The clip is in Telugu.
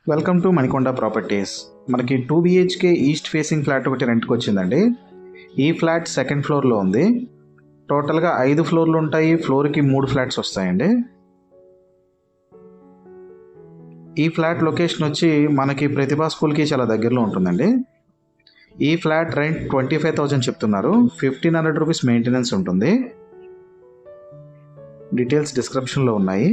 Welcome to Manikonda properties. మనకి 2 BHK ఈస్ట్ ఫేసింగ్ ఫ్లాట్ ఒకటి రెంట్కి వచ్చిందండి. ఈ ఫ్లాట్ సెకండ్ ఫ్లోర్లో ఉంది. టోటల్గా 5 ఫ్లోర్లు ఉంటాయి. ఫ్లోర్కి 3 ఫ్లాట్స్ వస్తాయండి. ఈ ఫ్లాట్ లొకేషన్ వచ్చి మనకి ప్రతిభా స్కూల్కి చాలా దగ్గరలో ఉంటుందండి. ఈ ఫ్లాట్ రెంట్ 25,000 చెప్తున్నారు. 1,500 రూపీస్ మెయింటెనెన్స్ ఉంటుంది. డీటెయిల్స్ డిస్క్రిప్షన్లో ఉన్నాయి.